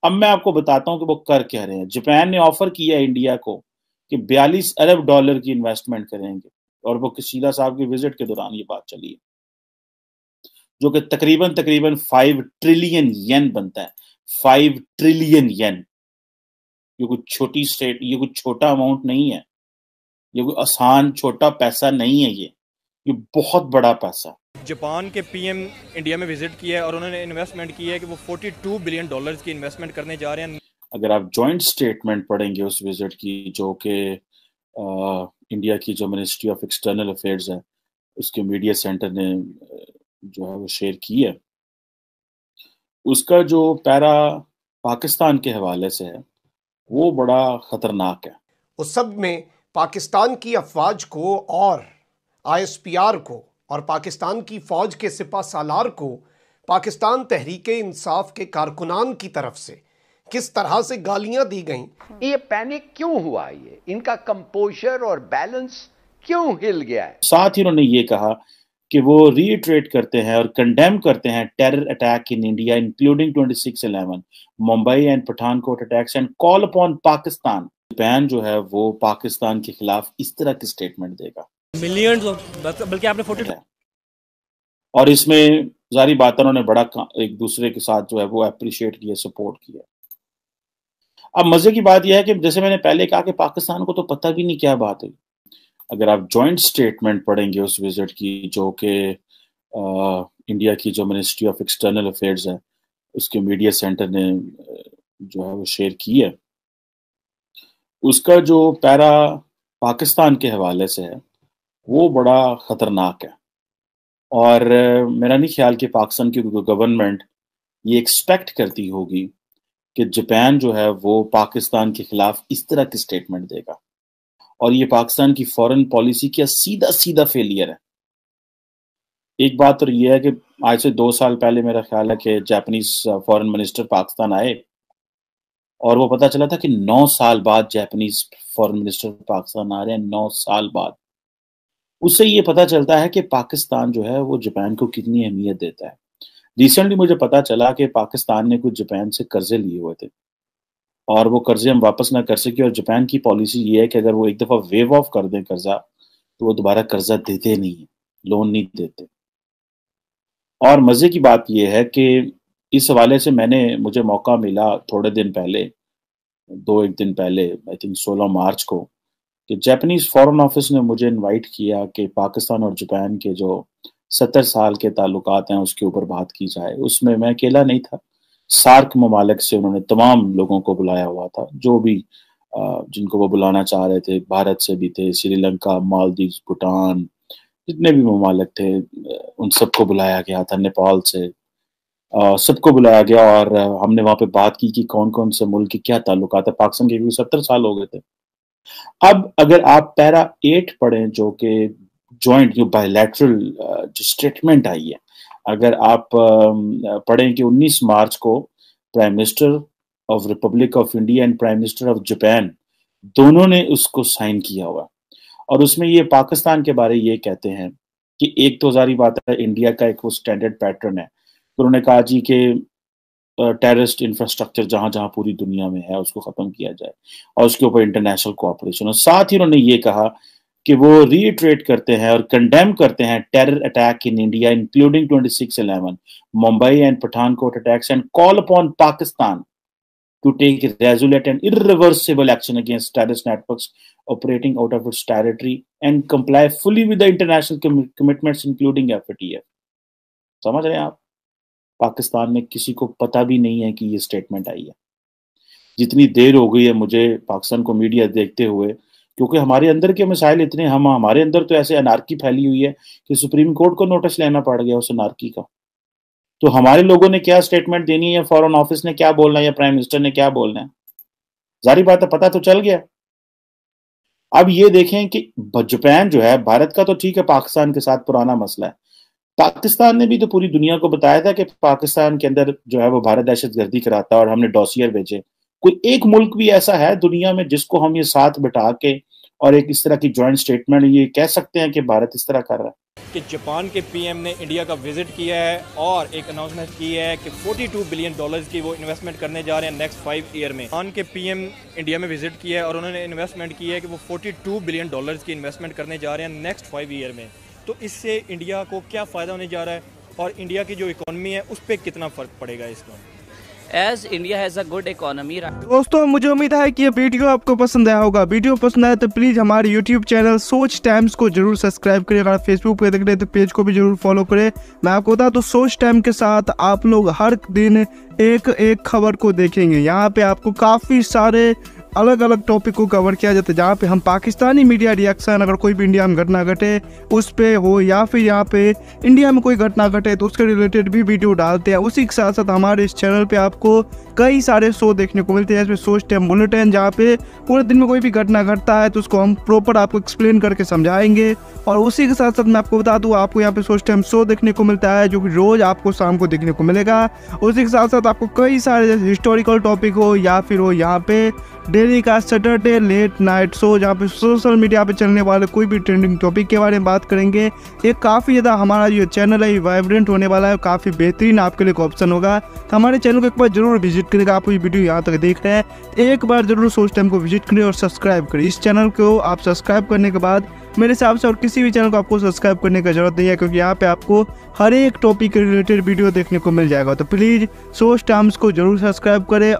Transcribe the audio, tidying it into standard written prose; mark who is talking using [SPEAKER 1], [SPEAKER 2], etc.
[SPEAKER 1] अब मैं आपको बताता हूं कि वो कर क्या रहे हैं। जापान ने ऑफर किया इंडिया को कि 42 अरब डॉलर की इन्वेस्टमेंट करेंगे, और वो किशीदा साहब के विजिट के दौरान ये बात चली है, जो कि तकरीबन तकरीबन 5 ट्रिलियन येन बनता है। 5 ट्रिलियन येन। ये कोई छोटी स्टेट, ये कोई छोटा अमाउंट नहीं है, ये कोई आसान छोटा पैसा नहीं है, ये बहुत बड़ा पैसा।
[SPEAKER 2] जापान के पीएम इंडिया में विजिट किया है और उन्होंने इन्वेस्टमेंट की है कि वो 42 बिलियन डॉलर्स की इन्वेस्टमेंट करने जा रहे हैं।
[SPEAKER 1] अगर आप जॉइंट स्टेटमेंट पढ़ेंगे उस विजिट की, जो कि इंडिया की जो मिनिस्ट्री ऑफ एक्सटर्नल अफेयर्स है उसके मीडिया सेंटर ने जो है वो शेयर की है, उसका जो पैरा पाकिस्तान के हवाले से है वो बड़ा खतरनाक है।
[SPEAKER 3] उस सब में पाकिस्तान की अफवाज को और आईएसपीआर को और पाकिस्तान की फौज के सिपा सालार को पाकिस्तान तहरीक इंसाफ के कारकुनान की तरफ से किस तरह से गालियां दी गईं।
[SPEAKER 4] ये पैनिक क्यों हुआ, ये इनका कंपोजर और बैलेंस क्यों हिल गया है।
[SPEAKER 1] साथ ही उन्होंने ये कहा कि वो रीइटरेट करते हैं और कंडेम करते हैं terror attack in India including 26/11 Mumbai and Pathankot attacks and call upon Pakistan. Japan जो है वो पाकिस्तान के खिलाफ इस तरह की स्टेटमेंट देगा।
[SPEAKER 2] मिलियंस बल्कि आपने 40
[SPEAKER 1] और इसमें जारी बात उन्होंने बड़ा एक दूसरे के साथ जो है वो अप्रिशिएट किया, सपोर्ट किया। अब मजे की बात यह है कि जैसे मैंने पहले कहा कि पाकिस्तान को तो पता भी नहीं क्या बात है। अगर आप जॉइंट स्टेटमेंट पढ़ेंगे उस विजिट की, जो कि इंडिया की जो मिनिस्ट्री ऑफ एक्सटर्नल अफेयर्स है उसके मीडिया सेंटर ने जो है वो शेयर की है, उसका जो पैरा पाकिस्तान के हवाले से है वो बड़ा खतरनाक है। और मेरा नहीं ख्याल कि पाकिस्तान की गवर्नमेंट ये एक्सपेक्ट करती होगी कि जापान जो है वो पाकिस्तान के खिलाफ इस तरह की स्टेटमेंट देगा। और ये पाकिस्तान की फॉरेन पॉलिसी का सीधा सीधा फेलियर है। एक बात तो ये है कि आज से 2 साल पहले मेरा ख्याल है कि जापानीज फॉरेन मिनिस्टर पाकिस्तान आए और वो पता चला था कि 9 साल बाद जापानीज फॉरेन मिनिस्टर पाकिस्तान आ रहे हैं, 9 साल बाद। उससे ये पता चलता है कि पाकिस्तान जो है वो जापान को कितनी अहमियत देता है। रिसेंटली मुझे पता चला कि पाकिस्तान ने कुछ जापान से कर्जे लिए हुए थे और वो कर्जे हम वापस ना कर सके, और जापान की पॉलिसी ये है कि अगर वो एक दफा वेव ऑफ कर दें कर्जा तो वो दोबारा कर्जा देते नहीं है, लोन नहीं देते। और मजे की बात ये है कि इस हवाले से मुझे मौका मिला थोड़े दिन पहले, एक दिन पहले, आई थिंक 16 मार्च को, कि जापानीज फॉरेन ऑफिस ने मुझे इनवाइट किया कि पाकिस्तान और जापान के जो 70 साल के ताल्लुकात हैं उसके ऊपर बात की जाए। उसमें मैं अकेला नहीं था, सार्क ममालिक से उन्होंने तमाम लोगों को बुलाया हुआ था, जो भी जिनको वो बुलाना चाह रहे थे। भारत से भी थे, श्रीलंका, मालदीव, भूटान, जितने भी ममालिक थे उन सबको बुलाया गया था, नेपाल से सबको बुलाया गया। और हमने वहां पे बात की कि कौन कौन से मुल्क के क्या ताल्लुकात है पाकिस्तान के, क्योंकि 70 साल हो गए थे। अब अगर आप पैरा 8 पढ़ें, जो कि जॉइंट जो बायलैटरल जो स्टेटमेंट आई है, अगर आप पढ़ें कि 19 मार्च को prime minister of Republic of India and prime minister of Japan दोनों ने उसको साइन किया हुआ, और उसमें ये पाकिस्तान के बारे ये कहते हैं कि एक तो जारी बात है इंडिया का एक वो स्टैंडर्ड पैटर्न है, तो उन्होंने कहा जी कि टेररिस्ट इंफ्रास्ट्रक्चर जहां जहां पूरी दुनिया में है उसको खत्म किया जाए और उसके ऊपर इंटरनेशनल कोऑपरेशन। और साथ ही उन्होंने ये कहा कि वो रीइटरेट करते हैं और कंडेम करते हैं terror attack in India including 26/11 Mumbai and Pathankot attacks and call upon Pakistan to take resolute and irreversible action against terrorist networks operating out of its territory and comply fully with the international commitments including FATF। समझ रहे हैं आप? पाकिस्तान में किसी को पता भी नहीं है कि ये स्टेटमेंट आई है। जितनी देर हो गई है मुझे पाकिस्तान को मीडिया देखते हुए, क्योंकि हमारे अंदर के मसाइल इतने, हमारे अंदर तो ऐसे अनार्की फैली हुई है कि सुप्रीम कोर्ट को नोटिस लेना पड़ गया उस अनार्की का। तो हमारे लोगों ने क्या स्टेटमेंट देनी है, फॉरेन ऑफिस ने क्या बोलना है, या प्राइम मिनिस्टर ने क्या बोलना है, जारी बात है पता तो चल गया। अब ये देखें कि जापान जो है, भारत का तो ठीक है पाकिस्तान के साथ पुराना मसला है, पाकिस्तान ने भी तो पूरी दुनिया को बताया था कि पाकिस्तान के अंदर जो है वो भारत दहशतगर्दी कराता है और हमने डॉसियर भेजे। कोई एक मुल्क भी ऐसा है दुनिया में जिसको हम ये साथ बिठा के और एक इस तरह की जॉइंट स्टेटमेंट, ये कह सकते हैं कि भारत इस तरह कर रहा है
[SPEAKER 2] कि जापान के पीएम ने इंडिया का विजिट किया है और एक अनाउंसमेंट की है कि 42 बिलियन डॉलर्स की वो इन्वेस्टमेंट करने जा रहे हैं नेक्स्ट 5 ईयर में। जापान के पीएम इंडिया में विजिट किया है और उन्होंने इन्वेस्टमेंट की है कि वो 42 बिलियन डॉलर्स की इन्वेस्टमेंट करने जा रहे हैं नेक्स्ट 5 ईयर में। तो इससे इंडिया को क्या फ़ायदा होने जा रहा है और इंडिया की जो इकॉनमी है उस पर कितना फ़र्क पड़ेगा इसका?
[SPEAKER 5] As India has a good economy.
[SPEAKER 6] दोस्तों, मुझे उम्मीद है कि ये वीडियो आपको पसंद आया होगा। वीडियो पसंद आया तो प्लीज़ हमारे यूट्यूब चैनल सोच टाइम्स को जरूर सब्सक्राइब करें। अगर फेसबुक पे देख रहे हैं तो पेज को भी जरूर फॉलो करें। मैं आपको बता तो सोच टाइम के साथ आप लोग हर दिन एक एक खबर को देखेंगे। यहाँ पे आपको काफ़ी सारे अलग अलग टॉपिक को कवर किया जाता है, जहाँ पे हम पाकिस्तानी मीडिया रिएक्शन, अगर कोई भी इंडिया में घटना घटे उस पे हो या फिर यहाँ पे इंडिया में कोई घटना घटे तो उसके रिलेटेड भी वीडियो डालते हैं। उसी के साथ साथ हमारे इस चैनल पे आपको कई सारे शो देखने को मिलते हैं, जैसे सोच टाइम बुलेटिन, जहाँ पे पूरे दिन में कोई भी घटना घटता है तो उसको हम प्रॉपर आपको एक्सप्लेन करके समझाएंगे। और उसी के साथ साथ मैं आपको बता दूँ, आपको यहाँ पे सोच टाइम शो देखने को मिलता है जो कि रोज़ आपको शाम को देखने को मिलेगा। उसी के साथ साथ आपको कई सारे जैसे हिस्टोरिकल टॉपिक हो या फिर हो यहाँ पे डेली का सैटरडे लेट नाइट शो, जहाँ पे सोशल मीडिया पे चलने वाले कोई भी ट्रेंडिंग टॉपिक के बारे में बात करेंगे। ये काफ़ी ज़्यादा हमारा जो चैनल है वाइब्रेंट होने वाला है, काफ़ी बेहतरीन आपके लिए एक ऑप्शन होगा। तो हमारे चैनल को एक बार जरूर विजिट करेगा। आप ये वीडियो यहाँ तक देख रहे हैं, एक बार जरूर सोच टाइम को विजिट करें और सब्सक्राइब करें। इस चैनल को आप सब्सक्राइब करने के बाद मेरे हिसाब से और किसी भी चैनल को आपको सब्सक्राइब करने की जरूरत नहीं है, क्योंकि यहाँ पे आपको हर एक टॉपिक के रिलेटेड वीडियो देखने को मिल जाएगा। तो प्लीज़ सोच टाइम्स को जरूर सब्सक्राइब करें।